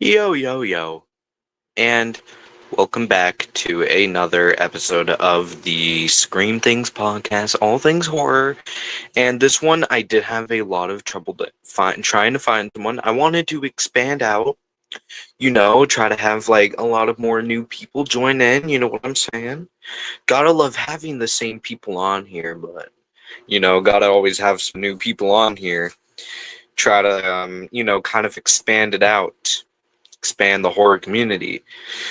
Yo, yo, yo, and welcome back to another episode of the Scream Things podcast, all things horror. And this one, I did have a lot of trouble trying to find someone. I wanted to expand out, try to have like a lot of more new people join in. You know what I'm saying? Gotta love having the same people on here, but gotta always have some new people on here. Try to, kind of expand it out, expand the horror community.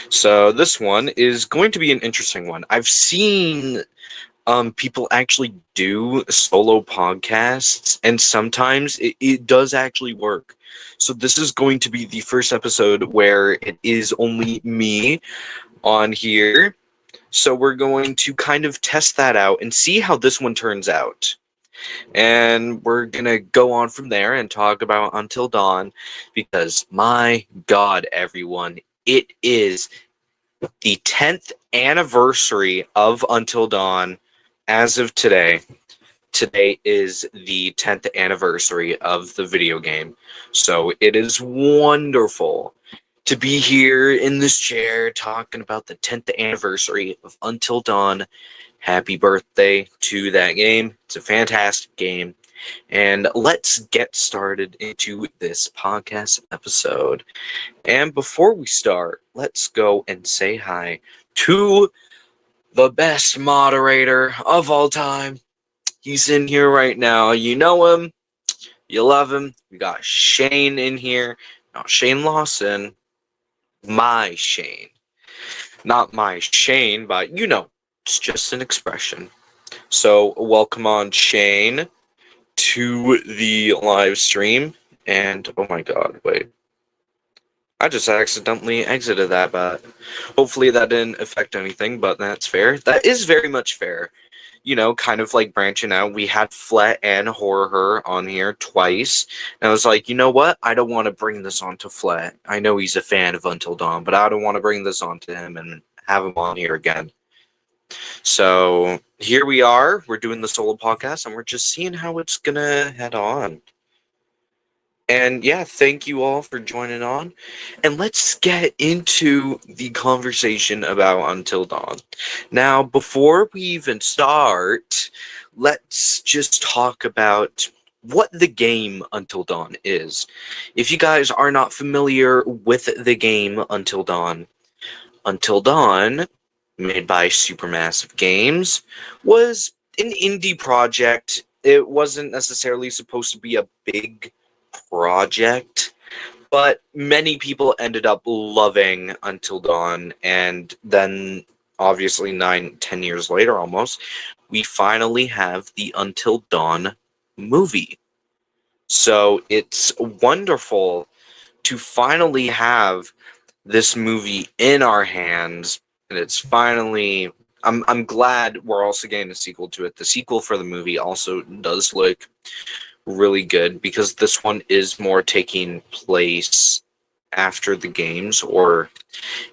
So this one is going to be an interesting one. I've seen people actually do solo podcasts, and sometimes it does actually work. So this is going to be the first episode where it is only me on here. So we're going to kind of test that out and see how this one turns out. And we're going to go on from there and talk about Until Dawn because my God, everyone, it is the 10th anniversary of Until Dawn as of today. Today is the 10th anniversary of the video game. So it is wonderful to be here in this chair talking about the 10th anniversary of Until Dawn. Happy birthday to that game. It's a fantastic game. And let's get started into this podcast episode. And before we start, let's go and say hi to the best moderator of all time. He's in here right now. You know him. You love him. We got Shane in here. Not Shane Lawson. My Shane. Not my Shane, but it's just an expression. So welcome on, Shane, to the live stream. And oh my God, wait. I just accidentally exited that, but hopefully that didn't affect anything, but that's fair. That is very much fair. Kind of like branching out. We had Flet and Horror on here twice. And I was like, you know what? I don't want to bring this on to Flet. I know he's a fan of Until Dawn, but I don't want to bring this on to him and have him on here again. So here we are. We're doing the solo podcast, and we're just seeing how it's going to head on. And yeah, thank you all for joining on. And let's get into the conversation about Until Dawn. Now, before we even start, let's just talk about what the game Until Dawn is. If you guys are not familiar with the game Until Dawn, made by Supermassive Games, was an indie project. It wasn't necessarily supposed to be a big project, but many people ended up loving Until Dawn, and then obviously 9-10 years later almost, we finally have the Until Dawn movie. So it's wonderful to finally have this movie in our hands, and it's finally I'm glad we're also getting a sequel to it. The sequel for the movie also does look really good because this one is more taking place after the games, or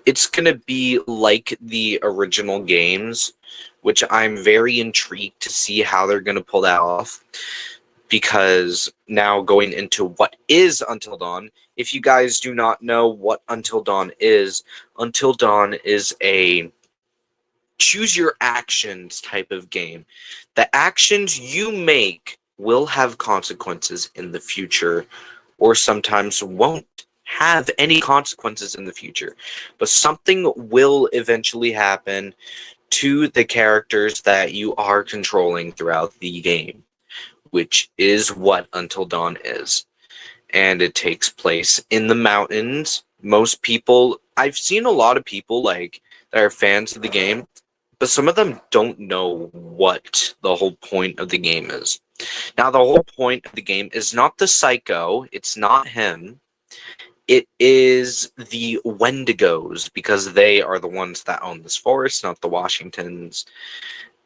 it's gonna be like the original games, which I'm very intrigued to see how they're gonna pull that off. Because now going into what is Until Dawn, if you guys do not know what Until Dawn is a choose your actions type of game. The actions you make will have consequences in the future, or sometimes won't have any consequences in the future. But something will eventually happen to the characters that you are controlling throughout the game, which is what Until Dawn is. And it takes place in the mountains. Most people, I've seen a lot of people like that are fans of the game, but some of them don't know what the whole point of the game is. Now, the whole point of the game is not the psycho, it's not him. It is the Wendigos, because they are the ones that own this forest, not the Washingtons.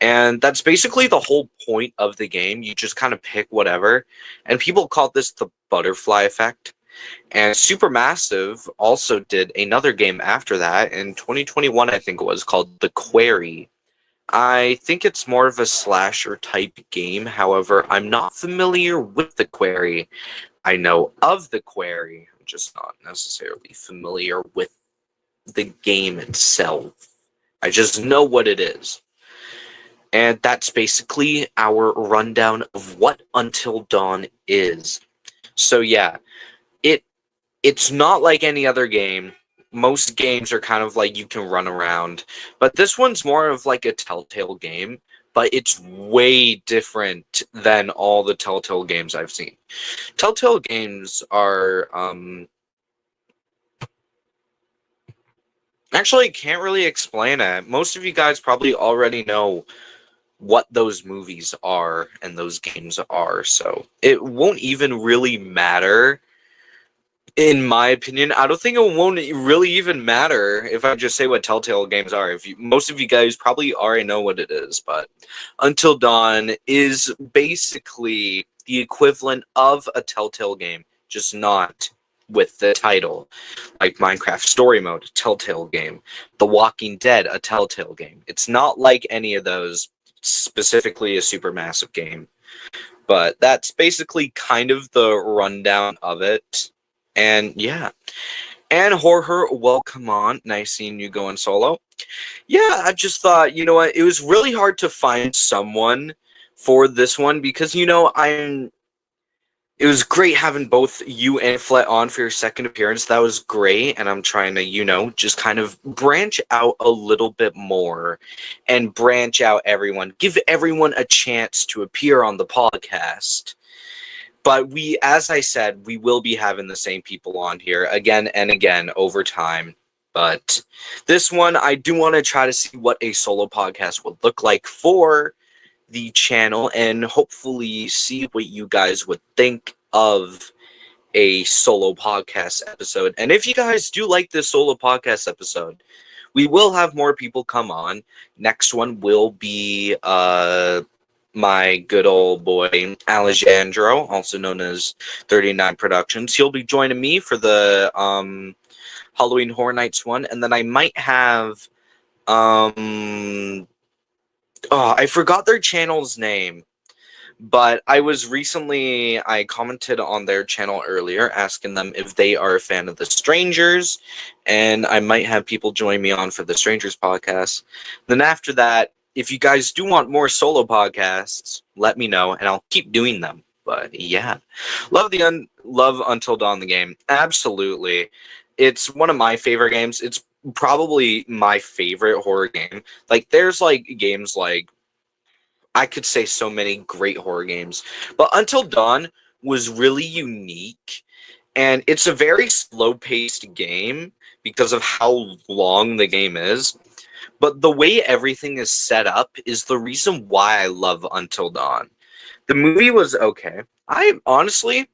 And that's basically the whole point of the game. You just kind of pick whatever. And people call this the butterfly effect. And Supermassive also did another game after that in 2021, I think it was, called The Quarry. I think it's more of a slasher type game. However, I'm not familiar with the query. I know of the query, I'm just not necessarily familiar with the game itself. I just know what it is. And that's basically our rundown of what Until Dawn is. So yeah, it it's not like any other game. Most games are kind of like you can run around, but this one's more of like a Telltale game, but it's way different than all the Telltale games I've seen. Telltale games are actually, I can't really explain it. Most of you guys probably already know what those movies are and those games are, so it won't even really matter. In my opinion, I don't think it won't really even matter if I just say what Telltale games are. If you, most of you guys probably already know what it is, but Until Dawn is basically the equivalent of a Telltale game, just not with the title. Like Minecraft Story Mode, a Telltale game. The Walking Dead, a Telltale game. It's not like any of those, specifically a supermassive game. But that's basically kind of the rundown of it. And yeah. And Horror, welcome on. Nice seeing you going solo. Yeah, I just thought, you know what, it was really hard to find someone for this one because, it was great having both you and Flet on for your second appearance. That was great, and I'm trying to, just kind of branch out a little bit more and branch out everyone. Give everyone a chance to appear on the podcast. But as I said, we will be having the same people on here again and again over time. But this one, I do want to try to see what a solo podcast would look like for the channel and hopefully see what you guys would think of a solo podcast episode. And if you guys do like this solo podcast episode, we will have more people come on. Next one will be my good old boy Alejandro, also known as 39 Productions. He'll be joining me for the Halloween Horror Nights one, and then I might have I forgot their channel's name. But I commented on their channel earlier asking them if they are a fan of The Strangers, and I might have people join me on for The Strangers podcast. Then after that, if you guys do want more solo podcasts, let me know, and I'll keep doing them. But yeah, love Until Dawn the game. Absolutely. It's one of my favorite games. It's probably my favorite horror game. Like, there's like games like I could say so many great horror games, but Until Dawn was really unique, and it's a very slow-paced game because of how long the game is. But the way everything is set up is the reason why I love Until Dawn. The movie was okay. I honestly,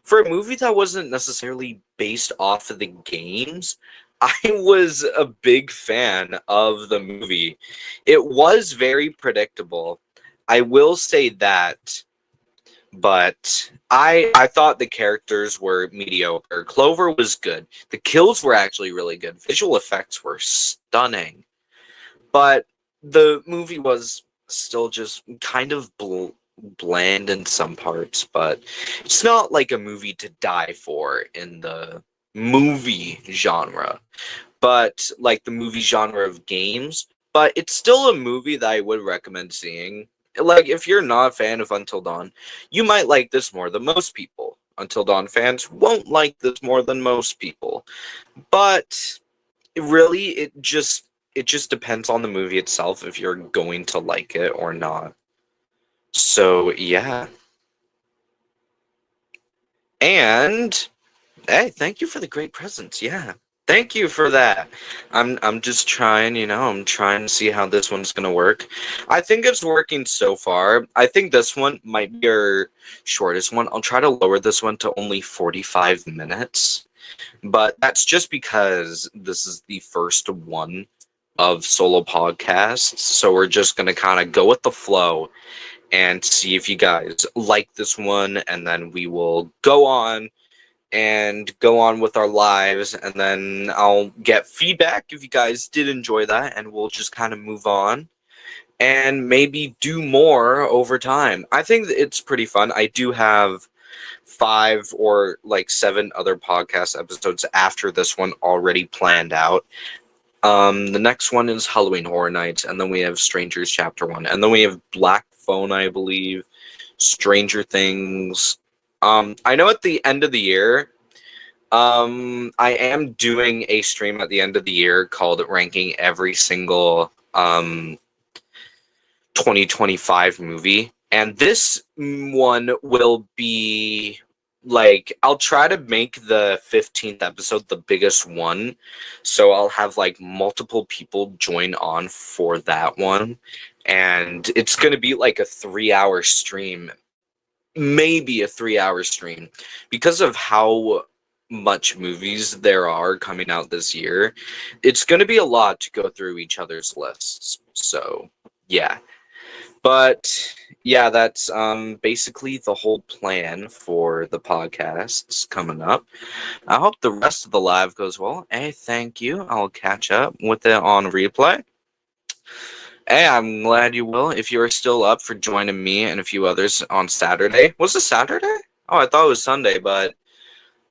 for a movie that wasn't necessarily based off of the games, I was a big fan of the movie. It was very predictable. I will say that, but I thought the characters were mediocre. Clover was good. The kills were actually really good. Visual effects were stunning. But the movie was still just kind of bland in some parts, but it's not like a movie to die for in the movie genre, but like the movie genre of games. But it's still a movie that I would recommend seeing. Like, if you're not a fan of Until Dawn, you might like this more than most people. Until Dawn fans won't like this more than most people. But really, it just depends on the movie itself if you're going to like it or not. So yeah. And hey, thank you for the great presents. Yeah. Thank you for that. I'm just trying, I'm trying to see how this one's gonna work. I think it's working so far. I think this one might be our shortest one. I'll try to lower this one to only 45 minutes. But that's just because this is the first one of solo podcasts. So we're just gonna kind of go with the flow and see if you guys like this one, and then we will go on with our lives, and then I'll get feedback if you guys did enjoy that, and we'll just kind of move on. and maybe do more over time. I think that it's pretty fun. I do have 5 or 7 other podcast episodes after this one already planned out. The next one is Halloween Horror Nights, and then we have Strangers Chapter 1, and then we have Black Phone, I believe, Stranger Things. I know at the end of the year, I am doing a stream at the end of the year called ranking every single 2025 movie. And this one will be like, I'll try to make the 15th episode the biggest one. So I'll have like multiple people join on for that one. And it's going to be like a 3-hour stream, maybe a 3-hour stream, because of how much movies there are coming out this year. It's going to be a lot to go through each other's lists. So, yeah. But yeah, that's basically the whole plan for the podcasts coming up. I hope the rest of the live goes well. Hey, thank you. I'll catch up with it on replay. Hey, I'm glad you will. If you're still up for joining me and a few others on Saturday. Was it Saturday? Oh, I thought it was Sunday, but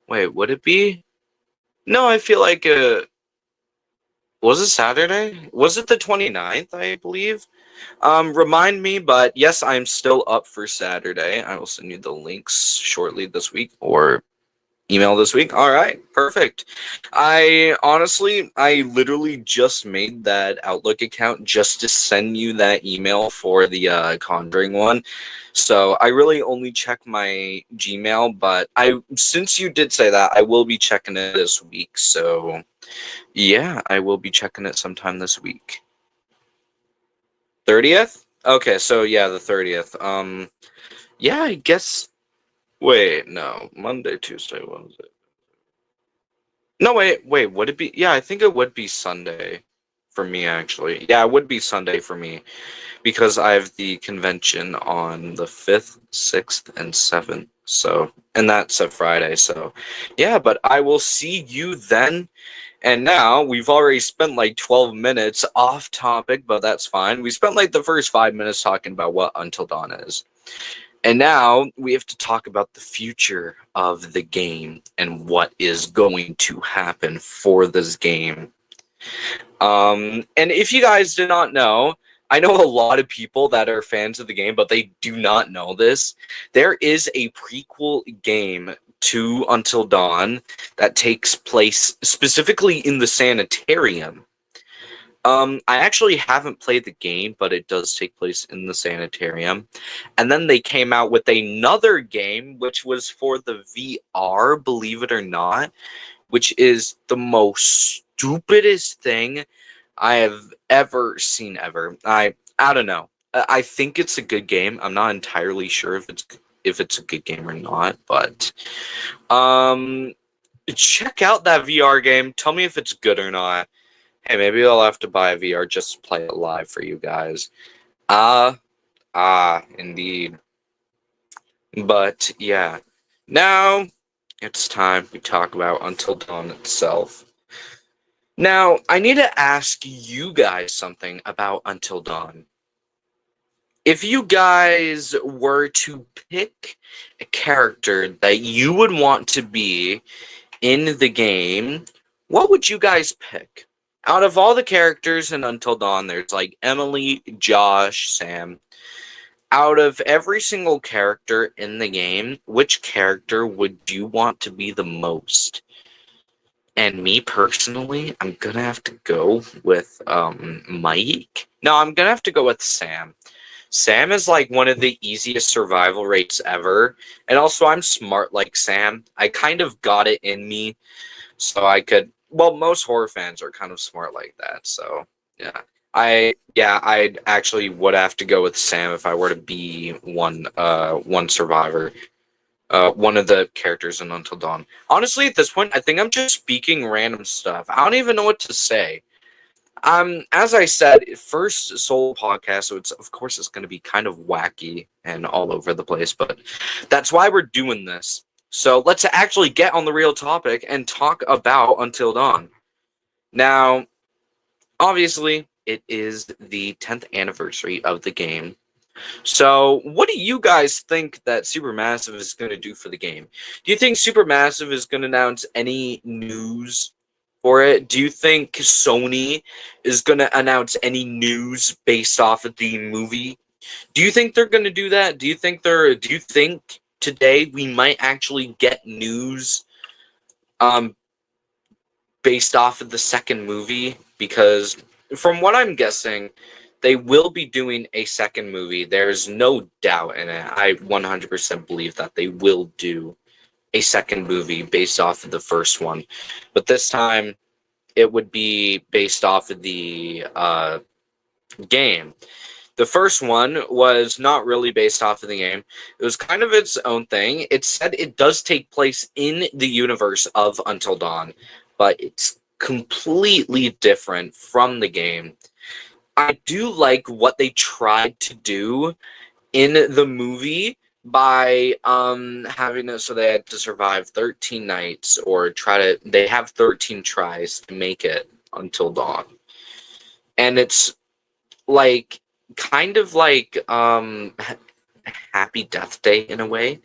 wait, would it be? No, I feel like was it Saturday? Was it the 29th, I believe? Remind me, but yes, I'm still up for Saturday. I will send you the links shortly this week, or email this week. All right, perfect. I literally just made that Outlook account just to send you that email for the Conjuring one. So I really only check my Gmail, but since you did say that, I will be checking it this week. So yeah, I will be checking it sometime this week. 30th? Okay, so yeah, the 30th. Yeah, I guess. Wait, no, Monday, Tuesday, Wednesday. No, wait, would it be? Yeah, I think it would be Sunday for me, actually. Yeah, it would be Sunday for me because I have the convention on the 5th, 6th, and 7th. So, and that's a Friday. So, yeah, but I will see you then. And now we've already spent like 12 minutes off topic, but that's fine. We spent like the first 5 minutes talking about what Until Dawn is. And now we have to talk about the future of the game and what is going to happen for this game. And if you guys did not know, I know a lot of people that are fans of the game, but they do not know this. There is a prequel game to Until Dawn that takes place specifically in the sanitarium. I actually haven't played the game, but it does take place in the sanitarium. And then they came out with another game, which was for the VR, believe it or not, which is the most stupidest thing I have ever seen ever. I don't know. I think it's a good game. I'm not entirely sure if it's a good game or not, but check out that VR game. Tell me if it's good or not. Hey, maybe I'll have to buy a VR just to play it live for you guys. Indeed. But yeah, now it's time we talk about Until Dawn itself. Now, I need to ask you guys something about Until Dawn. If you guys were to pick a character that you would want to be in the game, what would you guys pick? Out of all the characters in Until Dawn, there's like Emily, Josh, Sam. Out of every single character in the game, which character would you want to be the most? And me personally, I'm gonna have to go with Mike. No, I'm gonna have to go with Sam. Sam is like one of the easiest survival rates ever. And also I'm smart like Sam. I kind of got it in me. So I could, well, most horror fans are kind of smart like that. So yeah. I actually would have to go with Sam if I were to be one survivor. One of the characters in Until Dawn. Honestly, at this point, I think I'm just speaking random stuff. I don't even know what to say. As I said, first solo podcast, so of course it's going to be kind of wacky and all over the place, but that's why we're doing this. So let's actually get on the real topic and talk about Until Dawn. Now, obviously, it is the 10th anniversary of the game. So, what do you guys think that Supermassive is going to do for the game? Do you think Supermassive is going to announce any news for it? Do you think Sony is going to announce any news based off of the movie? Do you think they're going to do that? Do you think today we might actually get news um based off of the second movie? Because from what I'm guessing, they will be doing a second movie. There's no doubt in it. I 100% believe that they will do a second movie based off of the first one. But this time, it would be based off of the game. The first one was not really based off of the game. It was kind of its own thing. It said it does take place in the universe of Until Dawn, but it's completely different from the game. I do like what they tried to do in the movie by having it so they had to survive 13 nights or they have 13 tries to make it until dawn. And it's like kind of like Happy Death Day in a way.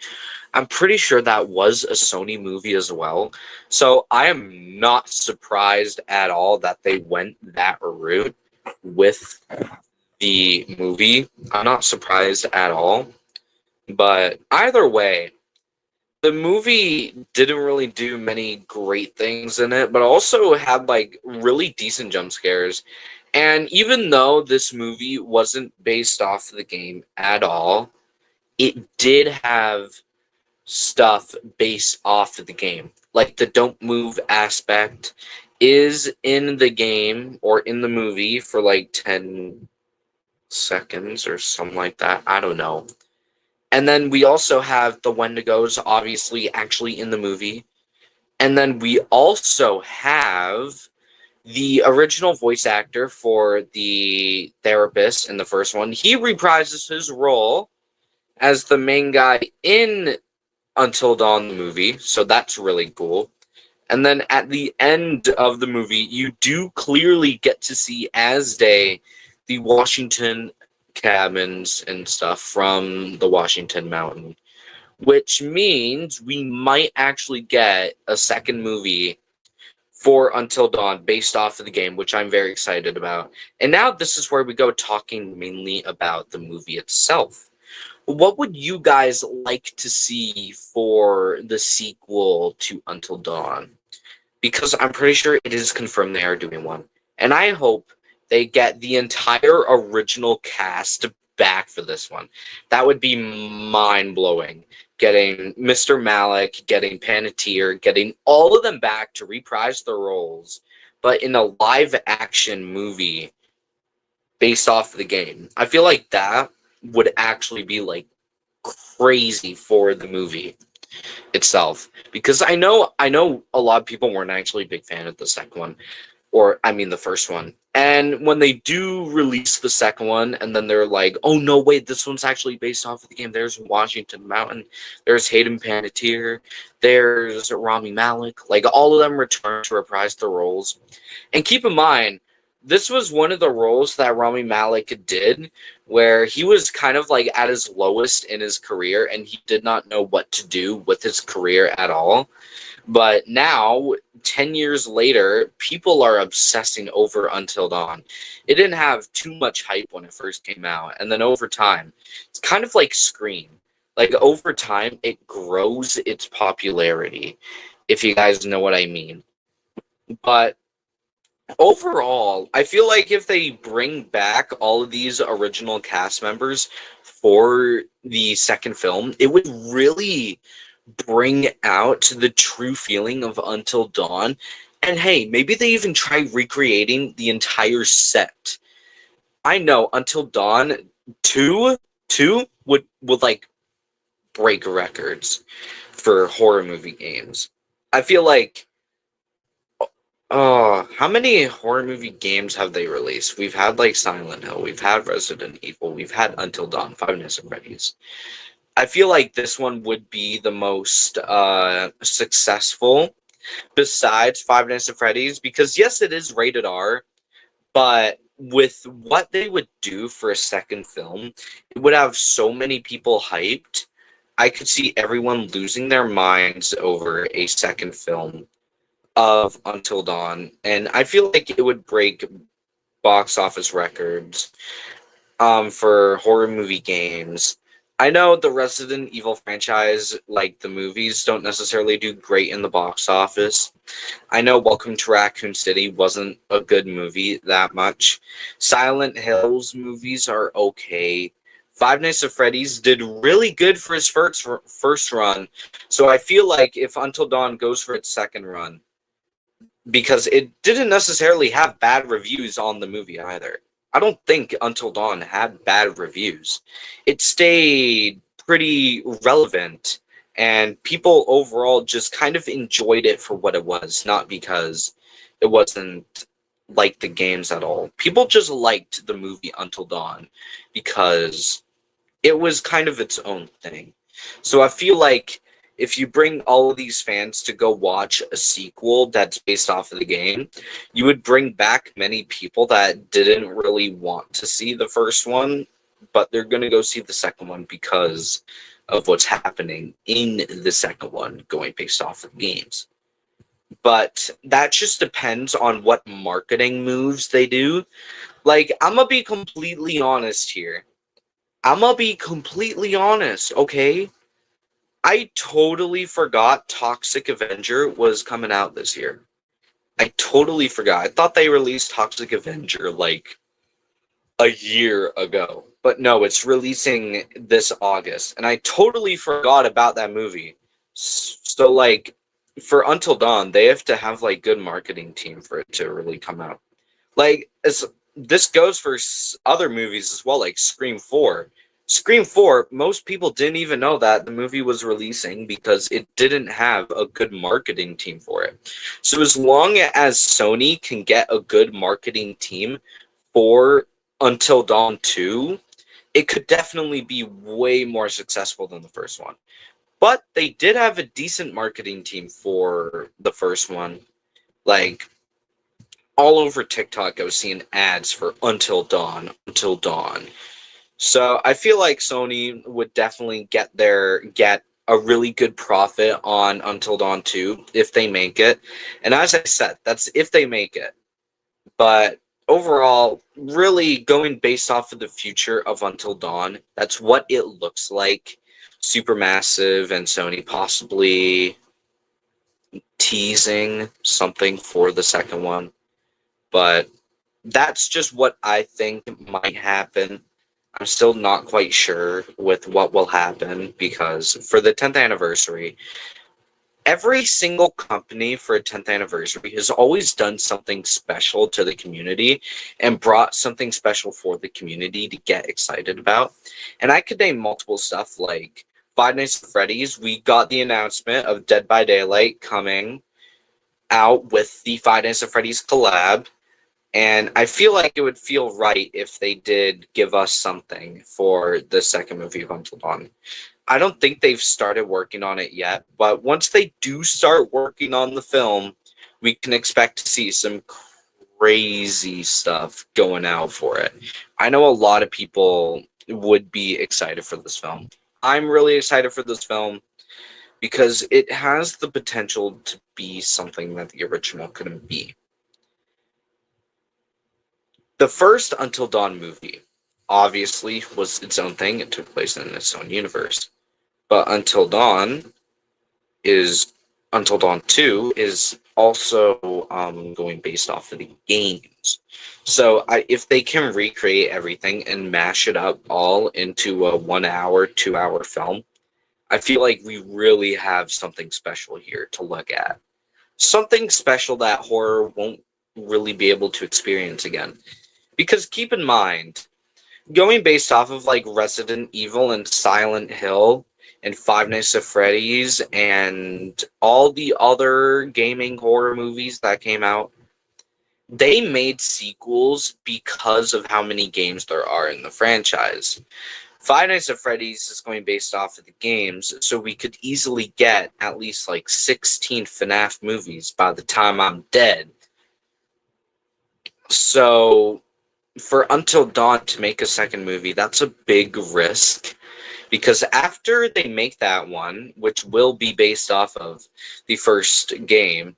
I'm pretty sure that was a Sony movie as well. So I am not surprised at all that they went that route with the movie. I'm not surprised at all. But either way, the movie didn't really do many great things in it, but also had like really decent jump scares. And even though this movie wasn't based off the game at all, it did have stuff based off of the game. Like the don't move aspect is in the game or in the movie for like 10 seconds or something like that. I don't know. And then we also have the Wendigos, obviously, actually in the movie. And then we also have the original voice actor for the therapist in the first one. He reprises his role as the main guy in Until Dawn, the movie. So that's really cool. And then at the end of the movie, you do clearly get to see Asday, the Washington cabins and stuff from the Washington Mountain, which means we might actually get a second movie for Until Dawn based off of the game, which I'm very excited about. And now this is where we go talking mainly about the movie itself. What would you guys like to see for the sequel to Until Dawn? Because I'm pretty sure it is confirmed they are doing one. And I hope they get the entire original cast back for this one. That would be mind-blowing. Getting Mr. Malik, getting Panettone, getting all of them back to reprise their roles, but in a live-action movie based off of the game. I feel like that would actually be like crazy for the movie itself, because I know a lot of people weren't actually a big fan of the second one, or I mean the first one. And when they do release the second one, and then they're like, "Oh no, wait, this one's actually based off of the game." There's Washington Mountain, there's Hayden Panettiere, there's Rami Malek. Like all of them return to reprise their roles. And keep in mind, this was one of the roles that Rami Malek did where he was kind of like at his lowest in his career and he did not know what to do with his career at all. But now, 10 years later, people are obsessing over Until Dawn. It didn't have too much hype when it first came out. And then over time, it's kind of like Scream. Like over time, it grows its popularity, if you guys know what I mean. But overall, I feel like if they bring back all of these original cast members for the second film, it would really bring out the true feeling of Until Dawn. And hey, maybe they even try recreating the entire set. I know Until Dawn 2 would like break records for horror movie games. I feel like how many horror movie games have they released? We've had like Silent Hill, we've had Resident Evil, we've had Until Dawn, Five Nights at Freddy's. I feel like this one would be the most successful besides Five Nights at Freddy's, because yes, it is rated R, but with what they would do for a second film, it would have so many people hyped. I could see everyone losing their minds over a second film of Until Dawn, and I feel like it would break box office records for horror movie games. I know the Resident Evil franchise, like the movies, don't necessarily do great in the box office. I know Welcome to Raccoon City wasn't a good movie that much. Silent Hills movies are okay. Five Nights at Freddy's did really good for his first run, so I feel like if Until Dawn goes for its second run, because it didn't necessarily have bad reviews on the movie either. I don't think Until Dawn had bad reviews. It stayed pretty relevant, and people overall just kind of enjoyed it for what it was, not because it wasn't like the games at all. People just liked the movie Until Dawn because it was kind of its own thing. So I feel like if you bring all of these fans to go watch a sequel that's based off of the game, you would bring back many people that didn't really want to see the first one, but they're going to go see the second one because of what's happening in the second one going based off of the games. But that just depends on what marketing moves they do. Like, I'm going to be completely honest here. Okay? I totally forgot Toxic Avenger was coming out this year. I totally forgot. I thought they released Toxic Avenger like a year ago. But no, it's releasing this August. And I totally forgot about that movie. So, like, for Until Dawn, they have to have, like, good marketing team for it to really come out. Like, this goes for other movies as well, like Scream 4. Scream 4, most people didn't even know that the movie was releasing because it didn't have a good marketing team for it. So as long as Sony can get a good marketing team for Until Dawn 2, it could definitely be way more successful than the first one. But they did have a decent marketing team for the first one. Like, all over TikTok, I was seeing ads for Until Dawn, Until Dawn. So I feel like Sony would definitely get a really good profit on Until Dawn 2 if they make it. And as I said, that's if they make it. But overall, really going based off of the future of Until Dawn, that's what it looks like. Supermassive and Sony possibly teasing something for the second one. But that's just what I think might happen. I'm still not quite sure with what will happen because for the 10th anniversary, every single company for a 10th anniversary has always done something special to the community and brought something special for the community to get excited about. And I could name multiple stuff like Five Nights at Freddy's. We got the announcement of Dead by Daylight coming out with the Five Nights at Freddy's collab. And I feel like it would feel right if they did give us something for the second movie of Until Dawn. I don't think they've started working on it yet, but once they do start working on the film, we can expect to see some crazy stuff going out for it. I know a lot of people would be excited for this film. I'm really excited for this film because it has the potential to be something that the original couldn't be. The first Until Dawn movie obviously was its own thing. It took place in its own universe. But Until Dawn 2 is also going based off of the games. So if they can recreate everything and mash it up all into a 1 hour, 2 hour film, I feel like we really have something special here to look at. Something special that horror won't really be able to experience again. Because keep in mind, going based off of like Resident Evil and Silent Hill and Five Nights at Freddy's and all the other gaming horror movies that came out, they made sequels because of how many games there are in the franchise. Five Nights at Freddy's is going based off of the games, so we could easily get at least like 16 FNAF movies by the time I'm dead. So for Until Dawn to make a second movie, that's a big risk. Because after they make that one, which will be based off of the first game,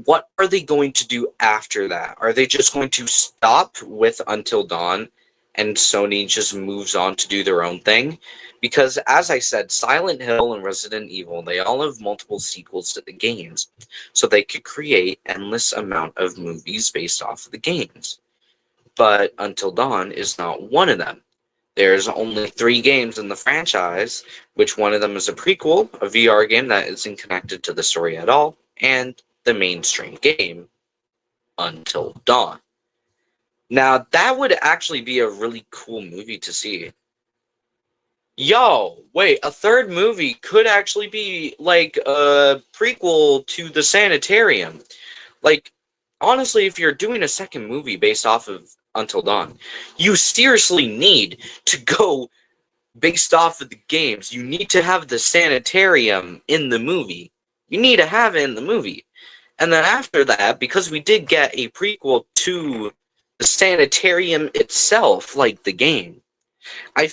what are they going to do after that? Are they just going to stop with Until Dawn and Sony just moves on to do their own thing? Because as I said, Silent Hill and Resident Evil, they all have multiple sequels to the games. So they could create endless amount of movies based off of the games. But Until Dawn is not one of them. There's only 3 games in the franchise, which one of them is a prequel, a VR game that isn't connected to the story at all, and the mainstream game, Until Dawn. Now, that would actually be a really cool movie to see. Yo, wait, a third movie could actually be like a prequel to The Sanitarium. Like, honestly, if you're doing a second movie based off of Until Dawn, you seriously need to go based off of the games. You need to have the sanitarium in the movie. You need to have it in the movie. And then after that, because we did get a prequel to the sanitarium itself, like the game, I,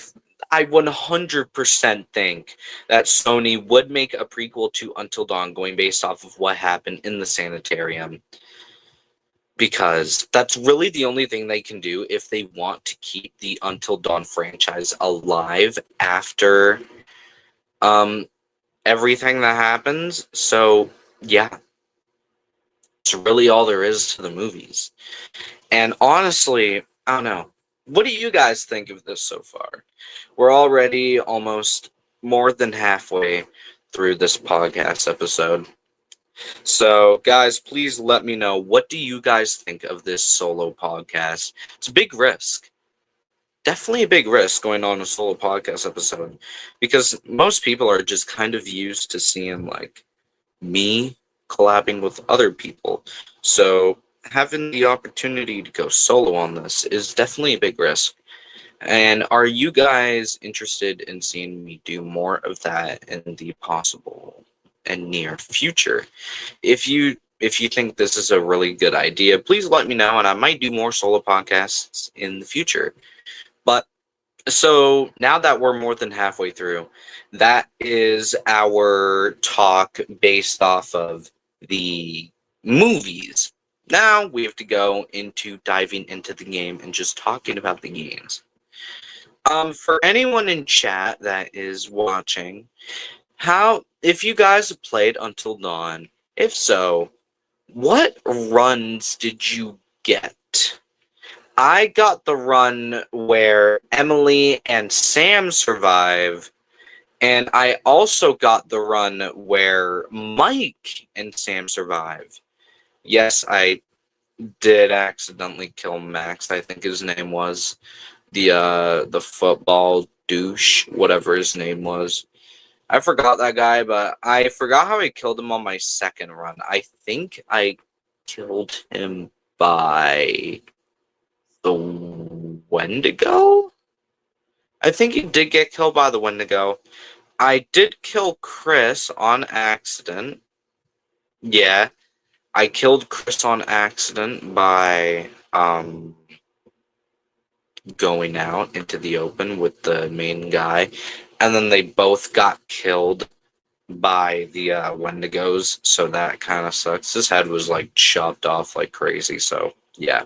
I 100% think that Sony would make a prequel to Until Dawn going based off of what happened in the sanitarium. Because that's really the only thing they can do if they want to keep the Until Dawn franchise alive after um everything that happens. So yeah, it's really all there is to the movies. And honestly, I don't know. What do you guys think of this so far? We're already almost more than halfway through this podcast episode. So, guys, please let me know, what do you guys think of this solo podcast? It's a big risk. Definitely a big risk going on a solo podcast episode because most people are just kind of used to seeing like me collabing with other people. So, having the opportunity to go solo on this is definitely a big risk. And are you guys interested in seeing me do more of that in the possible and near future? If you think this is a really good idea, please let me know, and I might do more solo podcasts in the future. But so now that we're more than halfway through, that is our talk based off of the movies. Now we have to go into diving into the game and just talking about the games. For anyone in chat that is watching, how if you guys have played Until Dawn, if so, what runs did you get? I got the run where Emily and Sam survive, and I also got the run where Mike and Sam survive. Yes, I did accidentally kill Max, I think his name was. The football douche, whatever his name was. I forgot that guy, but I forgot how I killed him on my second run. I think I killed him by the Wendigo? I think he did get killed by the Wendigo. I did kill Chris on accident. Yeah, I killed Chris on accident by going out into the open with the main guy, and then they both got killed by the Wendigos, so that kind of sucks. His head was like chopped off like crazy, so yeah.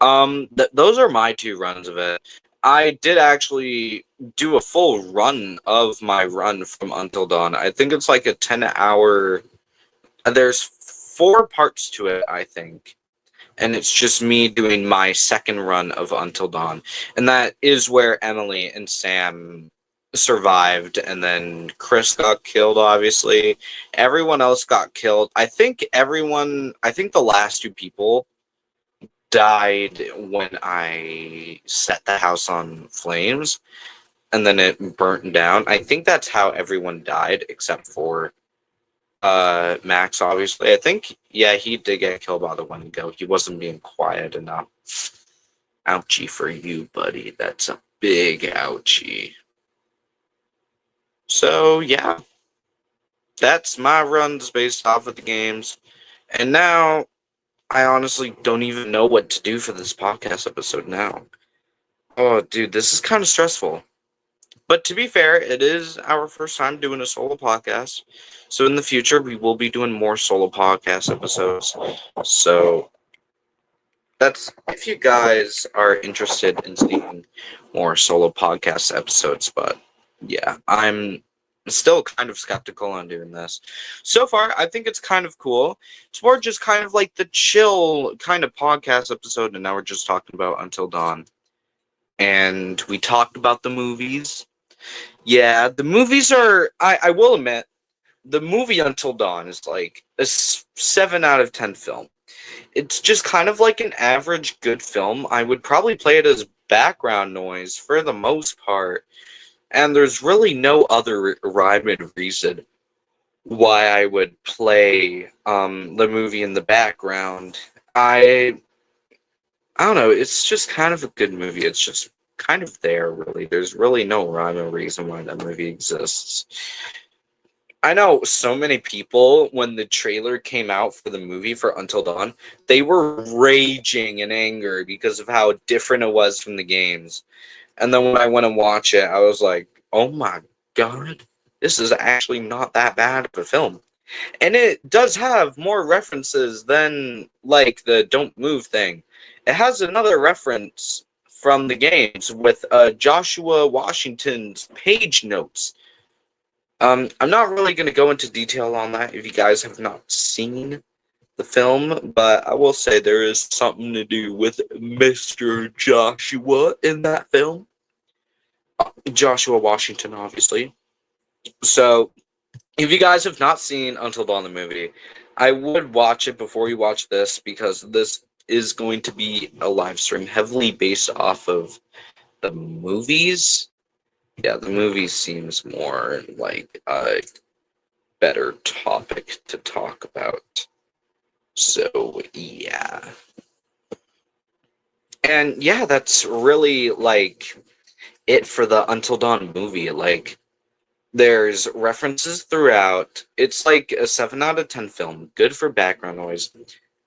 Those are my 2 runs of it. I did actually do a full run of my run from Until Dawn. I think it's like a 10-hour. There's 4 parts to it, I think, and it's just me doing my second run of Until Dawn, and that is where Emily and Sam survived, and then Chris got killed, obviously. Everyone else got killed. I think the last 2 people died when I set the house on flames, and then it burnt down. I think that's how everyone died, except for Max, obviously. I think, yeah, he did get killed by the Wendigo. He wasn't being quiet enough. Ouchie for you, buddy. That's a big ouchie. So, yeah. That's my runs based off of the games. And now, I honestly don't even know what to do for this podcast episode now. Oh, dude, this is kind of stressful. But to be fair, it is our first time doing a solo podcast. So in the future, we will be doing more solo podcast episodes. So that's if you guys are interested in seeing more solo podcast episodes. But yeah, I'm still kind of skeptical on doing this. So far, I think it's kind of cool. It's more just kind of like the chill kind of podcast episode, and now we're just talking about Until Dawn. And we talked about the movies. Yeah, the movies are. I will admit, the movie Until Dawn is like a 7 out of 10 film. It's just kind of like an average good film. I would probably play it as background noise for the most part, and there's really no other rhyme and reason why I would play the movie in the background. I don't know. It's just kind of a good movie. It's just kind of there, really. There's really no rhyme or reason why that movie exists. I know so many people, when the trailer came out for the movie for Until Dawn, they were raging in anger because of how different it was from the games. And then when I went and watched it, I was like, oh my god, this is actually not that bad of a film. And it does have more references than, like, the don't move thing. It has another reference from the games with Joshua Washington's page notes. I'm not really going to go into detail on that if you guys have not seen the film, but I will say there is something to do with Mr. Joshua in that film. Joshua Washington, obviously. So, if you guys have not seen Until Dawn the movie, I would watch it before you watch this because this is going to be a live stream heavily based off of the movies. Yeah, the movie seems more like a better topic to talk about. So, yeah. And yeah, that's really like it for the Until Dawn movie. Like, there's references throughout. It's like a 7 out of 10 film. Good for background noise.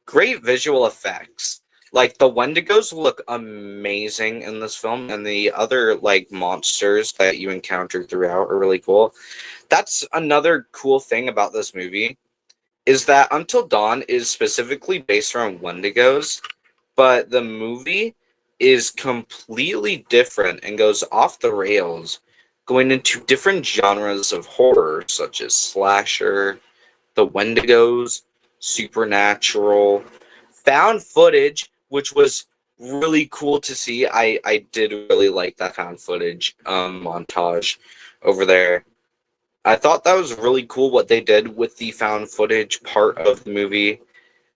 Great visual effects. Like, the Wendigos look amazing in this film, and the other, like, monsters that you encounter throughout are really cool. That's another cool thing about this movie, is that Until Dawn is specifically based around Wendigos, but the movie is completely different and goes off the rails, going into different genres of horror, such as slasher, the Wendigos, supernatural, found footage, which was really cool to see. I did really like that found footage montage over there. I thought that was really cool what they did with the found footage part of the movie.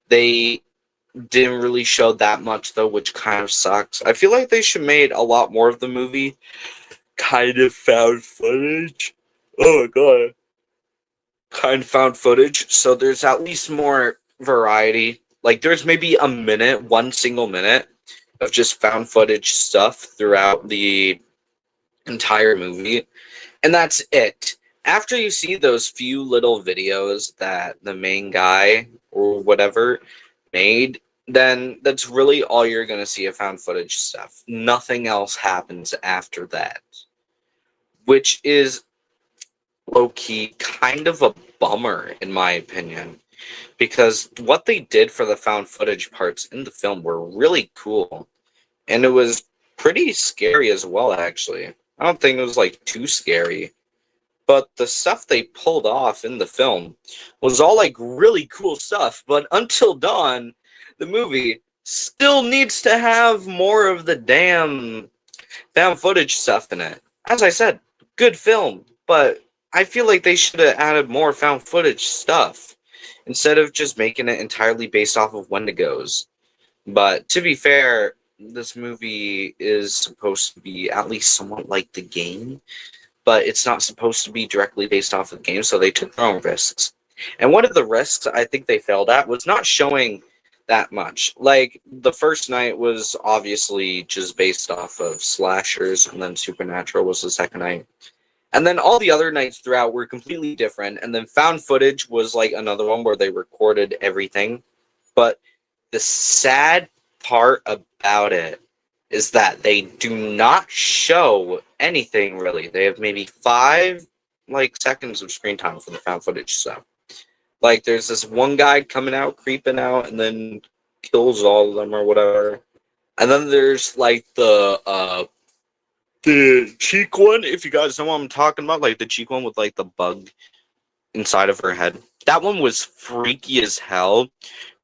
They didn't really show that much though, which kind of sucks. I feel like they should made a lot more of the movie kind of found footage. Oh my god. Kind of found footage, so there's at least more variety. Like, there's maybe a minute, one single minute of just found footage stuff throughout the entire movie, and that's it. After you see those few little videos that the main guy or whatever made, then that's really all you're going to see of found footage stuff. Nothing else happens after that, which is low-key kind of a bummer, in my opinion, because what they did for the found footage parts in the film were really cool, and it was pretty scary as well, actually. I don't think it was, like, too scary, but the stuff they pulled off in the film was all, like, really cool stuff, but Until Dawn, the movie, still needs to have more of the damn found footage stuff in it. As I said, good film, but I feel like they should have added more found footage stuff instead of just making it entirely based off of Wendigos. But to be fair, this movie is supposed to be at least somewhat like the game, but it's not supposed to be directly based off of the game, so they took their own risks. And one of the risks I think they failed at was not showing that much. Like, the first night was obviously just based off of slashers, and then Supernatural was the second night. And then all the other nights throughout were completely different. And then found footage was like another one where they recorded everything. But the sad part about it is that they do not show anything really. They have maybe 5 seconds of screen time for the found footage stuff. Like there's this one guy coming out, creeping out, and then kills all of them or whatever. And then there's like the cheek one, if you guys know what I'm talking about, like the cheek one with like the bug inside of her head. That one was freaky as hell.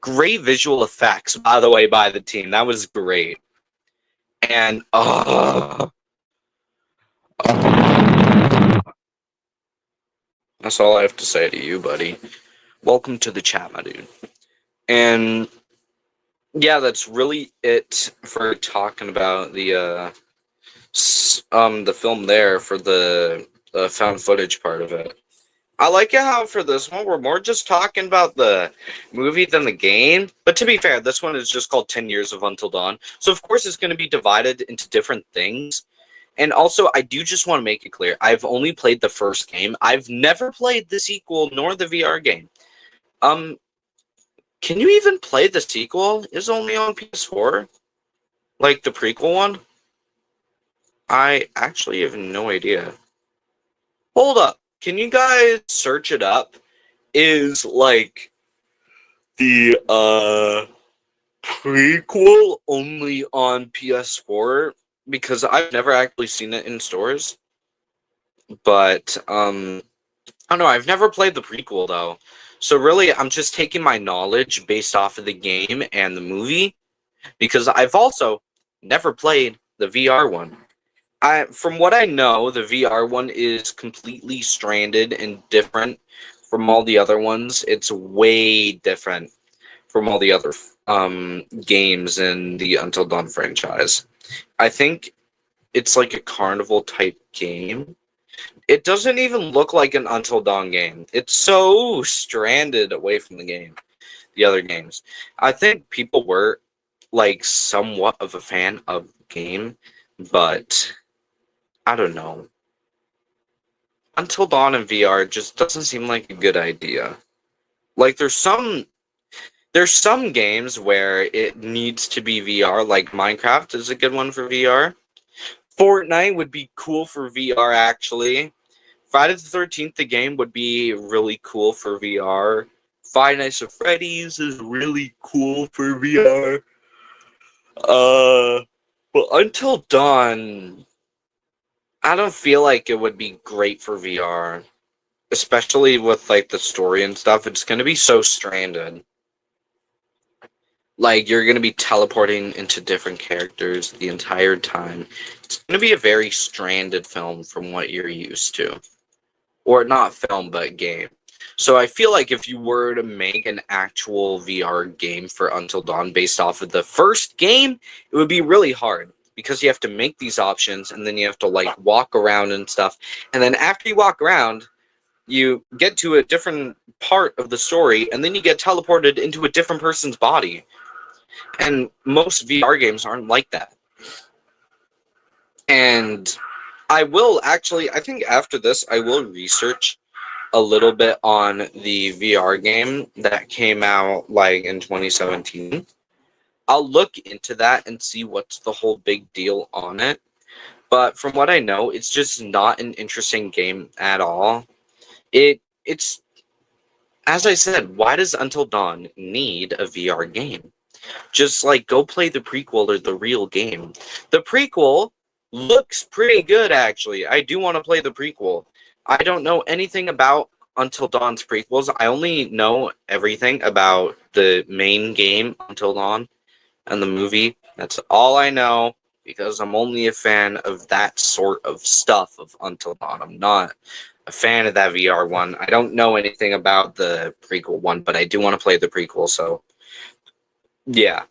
Great visual effects, by the way, by the team. That was great. And that's all I have to say to you, buddy. Welcome to the chat, my dude. And yeah, that's really it for talking about the film there for the found footage part of it. I like it how for this one we're more just talking about the movie than the game. But to be fair, this one is just called 10 Years of Until Dawn. So of course it's going to be divided into different things. And also, I do just want to make it clear, I've only played the first game. I've never played the sequel nor the VR game. Can you even play the sequel? It's only on PS4? Like the prequel one? I actually have no idea. Hold up. Can you guys search it up? Is like the prequel only on PS4? Because I've never actually seen it in stores. But I don't know, I've never played the prequel though. So really I'm just taking my knowledge based off of the game and the movie, because I've also never played the VR one. From what I know, the VR one is completely stranded and different from all the other ones. It's way different from all the other games in the Until Dawn franchise. I think it's like a carnival type game. It doesn't even look like an Until Dawn game. It's so stranded away from the other games. I think people were like somewhat of a fan of the game, but I don't know. Until Dawn in VR just doesn't seem like a good idea. Like there's some games where it needs to be VR, like Minecraft is a good one for VR. Fortnite would be cool for VR actually. Friday the 13th, the game, would be really cool for VR. Five Nights at Freddy's is really cool for VR. But Until Dawn, I don't feel like it would be great for VR. Especially with, like, the story and stuff. It's going to be so stranded. Like, you're going to be teleporting into different characters the entire time. It's going to be a very stranded film from what you're used to. Or not film, but game. So I feel like if you were to make an actual VR game for Until Dawn based off of the first game, it would be really hard. Because you have to make these options, and then you have to, like, walk around and stuff. And then after you walk around, you get to a different part of the story, and then you get teleported into a different person's body. And most VR games aren't like that. And I will actually, I think after this, I will research a little bit on the VR game that came out like in 2017. I'll look into that and see what's the whole big deal on it. But from what I know, it's just not an interesting game at all. It's, as I said, why does Until Dawn need a VR game? Just like go play the prequel or the real game. The prequel looks pretty good, actually. I do want to play the prequel. I don't know anything about Until Dawn's prequels. I only know everything about the main game, Until Dawn, and the movie. That's all I know, because I'm only a fan of that sort of stuff of Until Dawn. I'm not a fan of that VR one. I don't know anything about the prequel one, but I do want to play the prequel, so yeah.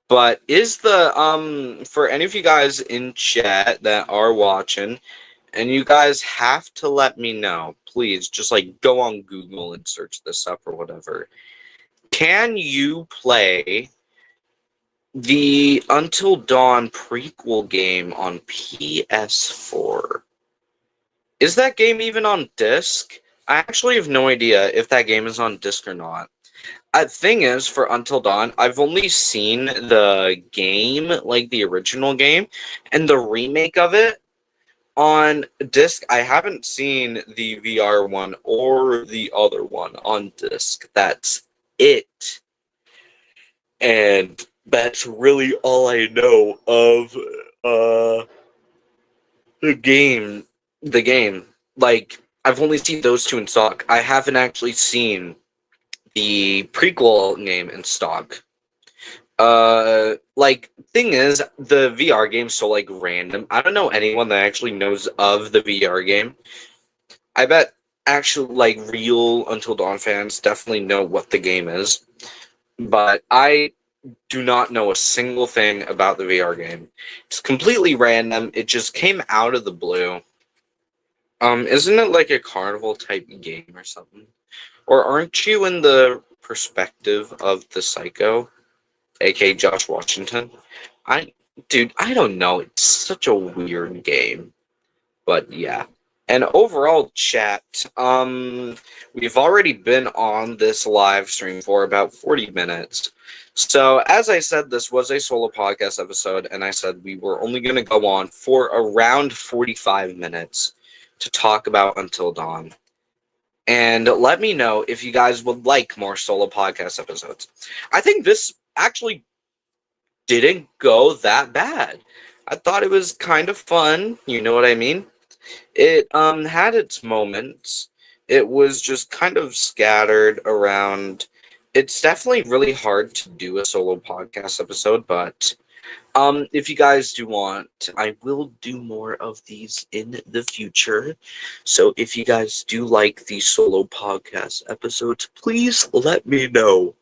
But is the for any of you guys in chat that are watching, and you guys have to let me know, please, just like go on Google and search this up or whatever. Can you play the Until Dawn prequel game on PS4? Is that game even on disc? I actually have no idea if that game is on disc or not. Thing is, for Until Dawn, I've only seen the game, like the original game, and the remake of it on disc. I haven't seen the VR one or the other one on disc. That's it. And that's really all I know of the game. The game. Like, I've only seen those two in stock. I haven't actually seen the prequel game in stock. Like, thing is, the VR game's so, like, random. I don't know anyone that actually knows of the VR game. I bet actual, like, real Until Dawn fans definitely know what the game is. But I do not know a single thing about the VR game. It's completely random. It just came out of the blue. Isn't it like a carnival type game or something? Or aren't you in the perspective of the psycho, aka Josh Washington? I, dude, I don't know. It's such a weird game. But yeah. And overall, chat, we've already been on this live stream for about 40 minutes. So, as I said, this was a solo podcast episode, and I said we were only going to go on for around 45 minutes to talk about Until Dawn. And let me know if you guys would like more solo podcast episodes. I think this actually didn't go that bad. I thought it was kind of fun, you know what I mean? It had its moments. It was just kind of scattered around. It's definitely really hard to do a solo podcast episode, but if you guys do want, I will do more of these in the future. So if you guys do like these solo podcast episodes, please let me know.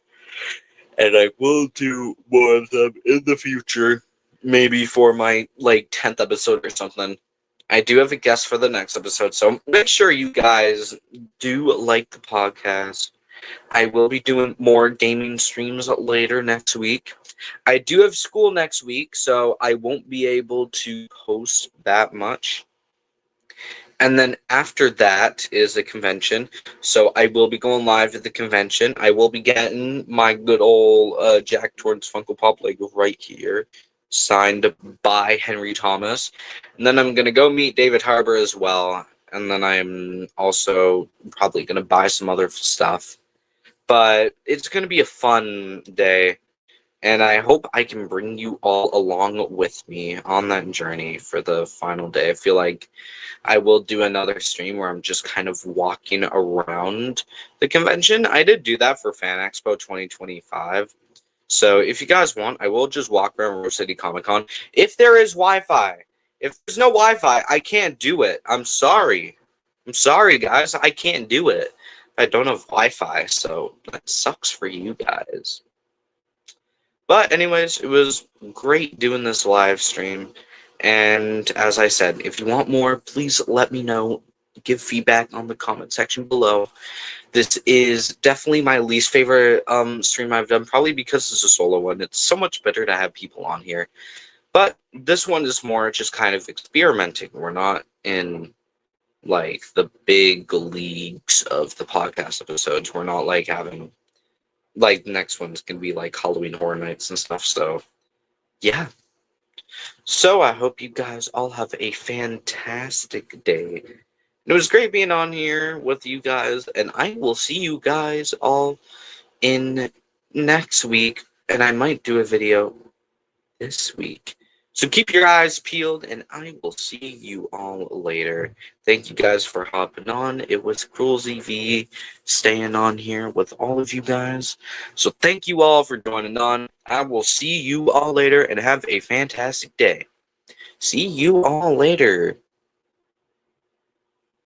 And I will do more of them in the future. Maybe for my like 10th episode or something. I do have a guest for the next episode, so make sure you guys do like the podcast. I will be doing more gaming streams later next week. I do have school next week, so I won't be able to post that much. And then after that is a convention, so I will be going live at the convention. I will be getting my good old Jack Torrance Funko Pop Lego right here, signed by Henry Thomas. And then I'm going to go meet David Harbour as well. And then I'm also probably going to buy some other stuff. But it's going to be a fun day. And I hope I can bring you all along with me on that journey for the final day. I feel like I will do another stream where I'm just kind of walking around the convention. I did do that for Fan Expo 2025. So if you guys want, I will just walk around Rose City Comic Con. If there is Wi-Fi. If there's no Wi-Fi, I can't do it. I'm sorry. I'm sorry, guys. I can't do it. I don't have Wi-Fi, so that sucks for you guys. But anyways, it was great doing this live stream. And as I said, if you want more, please let me know. Give feedback on the comment section below. This is definitely my least favorite stream I've done, probably because it's a solo one. It's so much better to have people on here. But this one is more just kind of experimenting. We're not in like the big leagues of the podcast episodes. We're not like having like next one's gonna be like Halloween Horror Nights and stuff. So yeah. So I hope you guys all have a fantastic day. It was great being on here with you guys, and I will see you guys all in next week, and I might do a video this week. So keep your eyes peeled, and I will see you all later. Thank you guys for hopping on. It was Cruel ZV staying on here with all of you guys. So thank you all for joining on. I will see you all later, and have a fantastic day. See you all later.